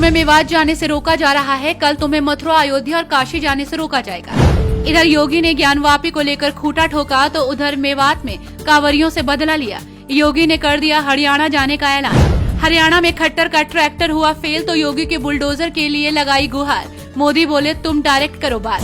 तुम्हें मेवात जाने से रोका जा रहा है, कल तुम्हें मथुरा, अयोध्या और काशी जाने से रोका जाएगा। इधर योगी ने ज्ञानवापी को लेकर खूंटा ठोका तो उधर मेवात में कांवरियों से बदला लिया। योगी ने कर दिया हरियाणा जाने का ऐलान। हरियाणा में खट्टर का ट्रैक्टर हुआ फेल तो योगी के बुलडोजर के लिए लगाई गुहार। मोदी बोले तुम डायरेक्ट करो बात।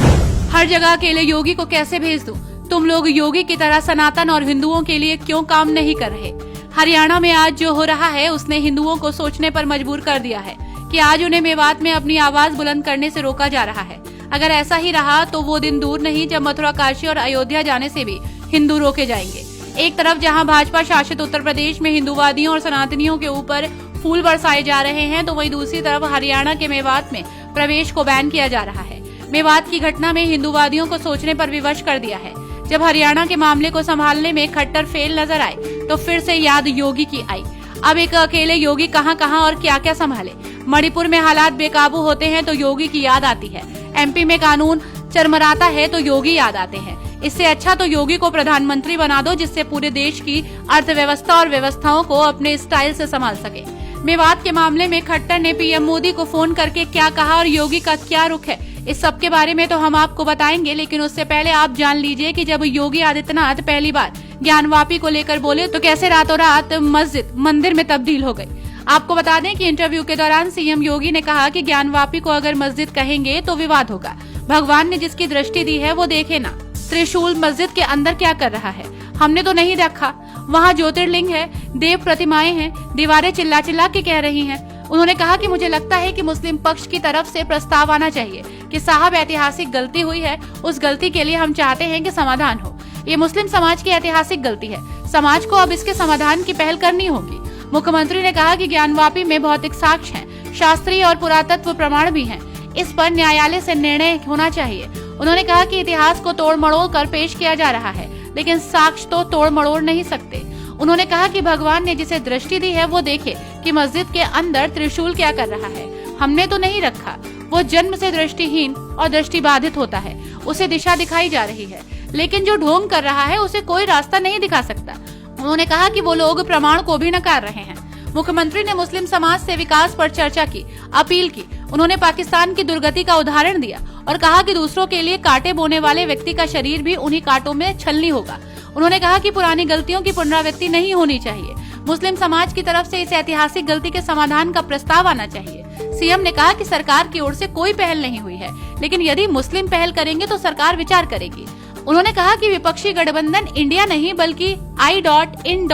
हर जगह अकेले योगी को कैसे भेज दूं? तुम लोग योगी की तरह सनातन और हिंदुओं के लिए क्यों काम नहीं कर रहे? हरियाणा में आज जो हो रहा है उसने हिंदुओं को सोचने पर मजबूर कर दिया है कि आज उन्हें मेवात में अपनी आवाज बुलंद करने से रोका जा रहा है। अगर ऐसा ही रहा तो वो दिन दूर नहीं जब मथुरा, काशी और अयोध्या जाने से भी हिंदू रोके जाएंगे। एक तरफ जहां भाजपा शासित उत्तर प्रदेश में हिंदूवादियों और सनातनियों के ऊपर फूल बरसाए जा रहे हैं तो वहीं दूसरी तरफ हरियाणा के मेवात में प्रवेश को बैन किया जा रहा है। मेवात की घटना में हिंदूवादियों को सोचने पर विवश कर दिया है। जब हरियाणा के मामले को संभालने में खट्टर फेल नजर आए तो फिर से याद योगी की आई। अब एक अकेले योगी कहां और क्या क्या संभाले। मणिपुर में हालात बेकाबू होते हैं तो योगी की याद आती है। एमपी में कानून चरमराता है तो योगी याद आते हैं। इससे अच्छा तो योगी को प्रधानमंत्री बना दो जिससे पूरे देश की अर्थव्यवस्था और व्यवस्थाओं को अपने स्टाइल से संभाल सके। मेवात के मामले में खट्टर ने पीएम मोदी को फोन करके क्या कहा और योगी का क्या रुख है, इस सब के बारे में तो हम आपको बताएंगे, लेकिन उससे पहले आप जान लीजिए कि जब योगी आदित्यनाथ पहली बार ज्ञानवापी को लेकर बोले तो कैसे रातों रात मस्जिद मंदिर में तब्दील हो गई। आपको बता दें कि इंटरव्यू के दौरान सीएम योगी ने कहा कि ज्ञानवापी को अगर मस्जिद कहेंगे तो विवाद होगा। भगवान ने जिसकी दृष्टि दी है वो देखे ना। त्रिशूल मस्जिद के अंदर क्या कर रहा है? हमने तो नहीं रखा। वहाँ ज्योतिर्लिंग है, देव प्रतिमाएं हैं, दीवारें चिल्ला चिल्ला के कह रही हैं। उन्होंने कहा कि मुझे लगता है कि मुस्लिम पक्ष की तरफ से प्रस्ताव आना चाहिए कि साहब ऐतिहासिक गलती हुई है, उस गलती के लिए हम चाहते हैं कि समाधान हो। ये मुस्लिम समाज की ऐतिहासिक गलती है, समाज को अब इसके समाधान की पहल करनी होगी। मुख्यमंत्री ने कहा कि ज्ञानवापी में भौतिक साक्ष्य हैं, शास्त्रीय और पुरातत्व प्रमाण भी हैं, इस पर न्यायालय से निर्णय होना चाहिए। उन्होंने कहा कि इतिहास को तोड़ मड़ोड़ कर पेश किया जा रहा है लेकिन साक्ष्य तो तोड़ मड़ोड़ नहीं सकते। उन्होंने कहा कि भगवान ने जिसे दृष्टि दी है वो देखे कि मस्जिद के अंदर त्रिशूल क्या कर रहा है। हमने तो नहीं रखा। वो जन्म से दृष्टिहीन और दृष्टिबाधित होता है, उसे दिशा दिखाई जा रही है, लेकिन जो ढोंग कर रहा है उसे कोई रास्ता नहीं दिखा सकता। उन्होंने कहा कि वो लोग प्रमाण को भी नकार रहे हैं। मुख्यमंत्री ने मुस्लिम समाज से विकास पर चर्चा की, अपील की। उन्होंने पाकिस्तान की दुर्गति का उदाहरण दिया और कहा कि दूसरों के लिए कांटे बोने वाले व्यक्ति का शरीर भी उन्हीं कांटों में छलनी होगा। उन्होंने कहा कि पुरानी गलतियों की पुनरावृत्ति नहीं होनी चाहिए। मुस्लिम समाज की तरफ से इस ऐतिहासिक गलती के समाधान का प्रस्ताव आना चाहिए। सीएम ने कहा कि सरकार की ओर से कोई पहल नहीं हुई है, लेकिन यदि मुस्लिम पहल करेंगे तो सरकार विचार करेगी। उन्होंने कहा कि विपक्षी गठबंधन इंडिया नहीं बल्कि I.in.D.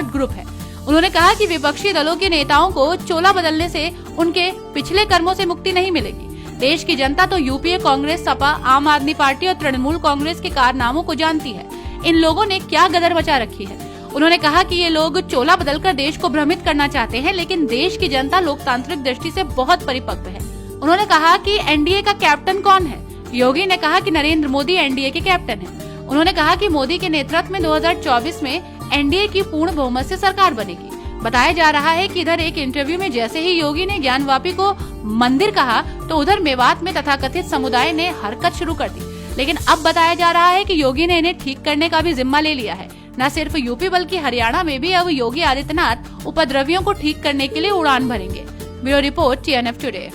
ग्रुप है। उन्होंने कहा कि विपक्षी दलों के नेताओं को चोला बदलने से उनके पिछले कर्मों से मुक्ति नहीं मिलेगी। देश की जनता तो यूपीए, कांग्रेस, सपा, आम आदमी पार्टी और तृणमूल कांग्रेस के कारनामों को जानती है। इन लोगों ने क्या गदर मचा रखी है। उन्होंने कहा कि ये लोग चोला बदलकर देश को भ्रमित करना चाहते हैं, लेकिन देश की जनता लोकतांत्रिक दृष्टि से बहुत परिपक्व है। उन्होंने कहा कि एनडीए का कैप्टन कौन है? योगी ने कहा कि नरेंद्र मोदी एनडीए के कैप्टन हैं। उन्होंने कहा कि मोदी के नेतृत्व में 2024 में एनडीए की पूर्ण बहुमत से सरकार बनेगी। बताया जा रहा है कि इधर एक इंटरव्यू में जैसे ही योगी ने ज्ञानवापी को मंदिर कहा तो उधर मेवात में तथाकथित समुदाय ने हरकत शुरू कर दी। लेकिन अब बताया जा रहा है कि योगी ने इन्हें ठीक करने का भी जिम्मा ले लिया है। न सिर्फ यूपी बल्कि हरियाणा में भी अब योगी आदित्यनाथ उपद्रवियों को ठीक करने के लिए उड़ान भरेंगे। Bureau report, TNF today.